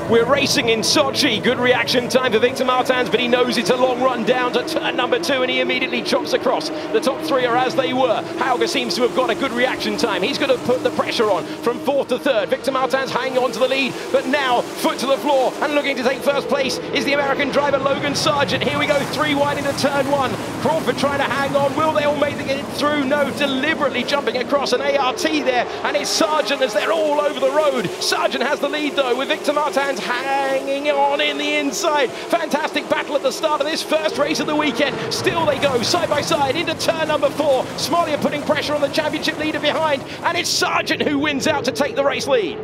We're racing in Sochi. Good reaction time for Victor Martins, but he knows it's a long run down to turn number 2, and he immediately chops across. The top 3 are as they were. Hauger seems to have got a good reaction time. He's going to put the pressure on from 4th to 3rd. Victor Martins hanging on to the lead, but now foot to the floor and looking to take first place is the American driver Logan Sargent. Here we go, 3 wide into turn 1. Crawford trying to hang on. Will they all make it through? No, deliberately jumping across an ART there, and it's Sargent as they're all over the road. Sargent has the lead though, with Victor Martins hanging on in the inside. Fantastic battle at the start of this first race of the weekend. Still they go side by side into turn number 4. Smollier putting pressure on the championship leader behind, and it's Sargent who wins out to take the race lead.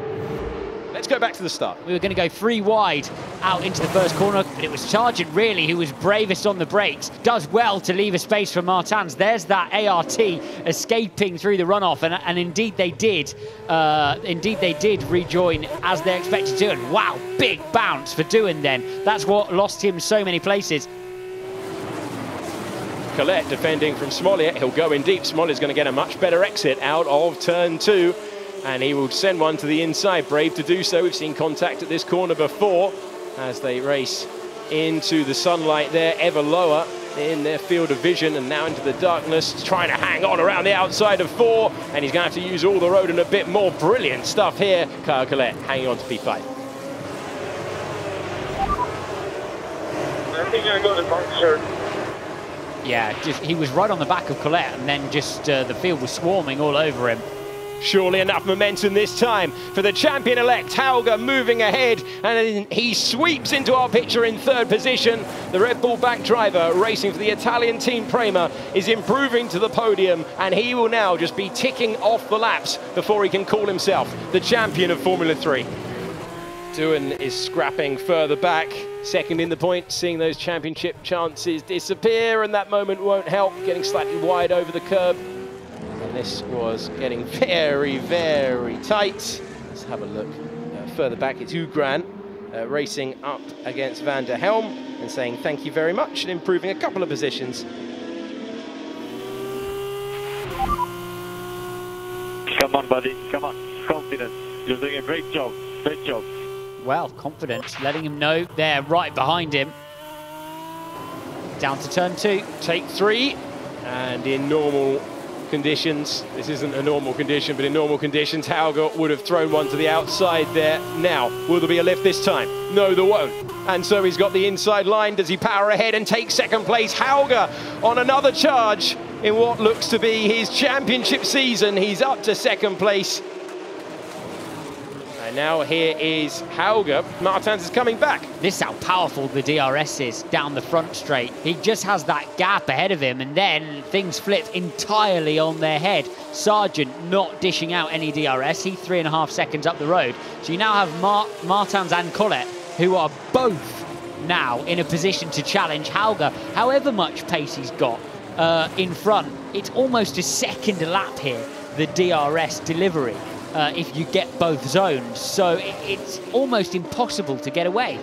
Let's go back to the start. We were going to go 3 wide out into the first corner, but it was Sargent really who was bravest on the brakes. Does well to leave a space for Martins. There's that ART escaping through the runoff, and indeed they did. Indeed they did rejoin as they expected to. And wow, big bounce for Doohan then. That's what lost him so many places. Collette defending from Smollier. He'll go in deep. Smollier's going to get a much better exit out of turn 2. And he will send one to the inside, brave to do so. We've seen contact at this corner before as they race into the sunlight there, ever lower in their field of vision, and now into the darkness, trying to hang on around the outside of 4, and he's going to have to use all the road and a bit more. Brilliant stuff here. Kyle Collette hanging on to P5. I think I got the box shirt. Yeah, he was right on the back of Collette, and then just the field was swarming all over him. Surely enough momentum this time for the champion-elect. Hauger moving ahead, and he sweeps into our picture in 3rd position. The Red Bull back driver racing for the Italian team Prima is improving to the podium, and he will now just be ticking off the laps before he can call himself the champion of Formula 3. Doohan is scrapping further back, 2nd in the point, seeing those championship chances disappear, and that moment won't help, getting slightly wide over the curb. And this was getting very, very tight. Let's have a look. Further back, it's Hauger racing up against Van der Helm and saying thank you very much and improving a couple of positions. Come on, buddy. Come on. Confidence. You're doing a great job. Great job. Well, confidence, letting him know they're right behind him. Down to turn 2. Take 3, and in normal conditions, this isn't a normal condition, but in normal conditions, Hauger would have thrown one to the outside there. Now, will there be a lift this time? No, there won't. And so he's got the inside line. Does he power ahead and take 2nd place? Hauger on another charge in what looks to be his championship season. He's up to 2nd place. And now here is Hauger. Martins is coming back. This is how powerful the DRS is down the front straight. He just has that gap ahead of him, and then things flip entirely on their head. Sargent not dishing out any DRS. He's 3.5 seconds up the road. So you now have Martins and Collette, who are both now in a position to challenge Hauger. However much pace he's got in front, it's almost a second a lap here, the DRS delivery. If you get both zones, so it's almost impossible to get away.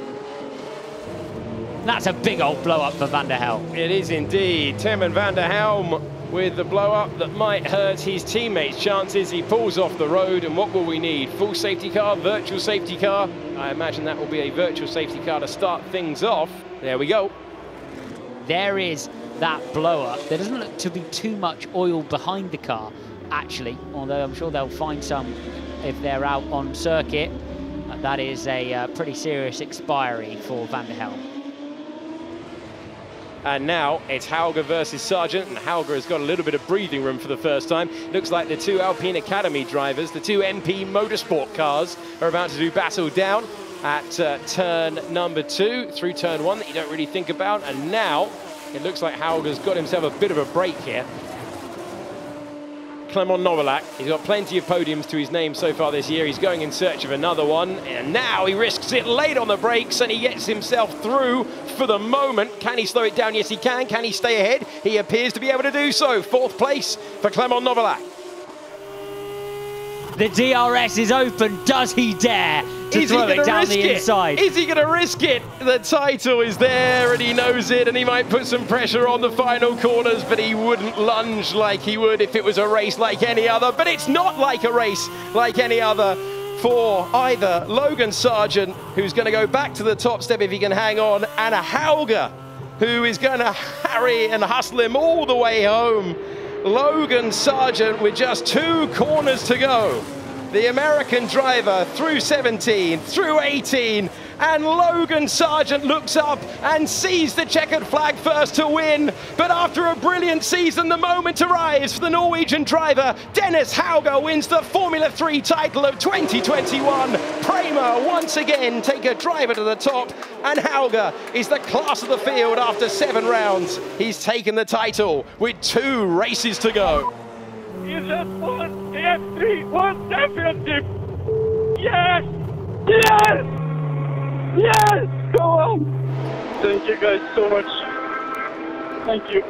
That's a big old blow-up for Van der Helm. It is indeed. Timon van der Helm with the blow-up that might hurt his teammates' chances. He pulls off the road, and what will we need? Full safety car, virtual safety car? I imagine that will be a virtual safety car to start things off. There we go. There is that blow-up. There doesn't look to be too much oil behind the car, actually, although I'm sure they'll find some if they're out on circuit. That is a pretty serious expiry for Van der Helm. And now it's Hauger versus Sargent, and Hauger has got a little bit of breathing room for the first time. Looks like the 2 Alpine Academy drivers, the 2 MP Motorsport cars, are about to do battle down at turn number 2, through turn 1 that you don't really think about. And now it looks like Hauger's got himself a bit of a break here. Clement Novalak, he's got plenty of podiums to his name so far this year. He's going in search of another one, and now he risks it late on the brakes, and he gets himself through for the moment. Can he slow it down? Yes, he can. Can he stay ahead? He appears to be able to do so. 4th place for Clement Novalak. The DRS is open. Does he dare to throw it down the inside? Is he going to risk it? The title is there, and he knows it, and he might put some pressure on the final corners, but he wouldn't lunge like he would if it was a race like any other. But it's not like a race like any other for either Logan Sargent, who's going to go back to the top step if he can hang on, and a Hauger, who is going to harry and hustle him all the way home. Logan Sargent with just 2 corners to go. The American driver through 17, through 18, and Logan Sargent looks up and sees the checkered flag first to win. But after a brilliant season, the moment arrives for the Norwegian driver. Dennis Hauger wins the Formula 3 title of 2021. Prima once again take a driver to the top, and Hauger is the class of the field after 7 rounds. He's taken the title with 2 races to go. You just won the F3 World Championship! Yes! Yes! Yes! Go on! Thank you guys so much. Thank you.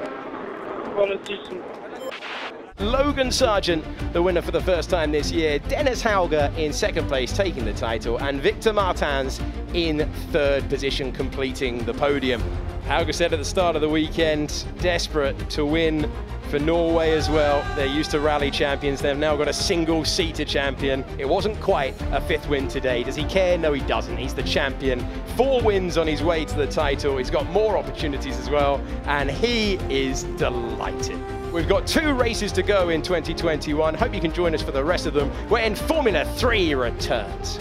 What a season. Logan Sargent, the winner for the first time this year. Dennis Hauger in 2nd place, taking the title, and Victor Martins in 3rd position, completing the podium. Hauger said at the start of the weekend, desperate to win for Norway as well. They're used to rally champions. They've now got a single-seater champion. It wasn't quite a 5th win today. Does he care? No, he doesn't. He's the champion. 4 wins on his way to the title. He's got more opportunities as well, and he is delighted. We've got 2 races to go in 2021. Hope you can join us for the rest of them when Formula 3 returns.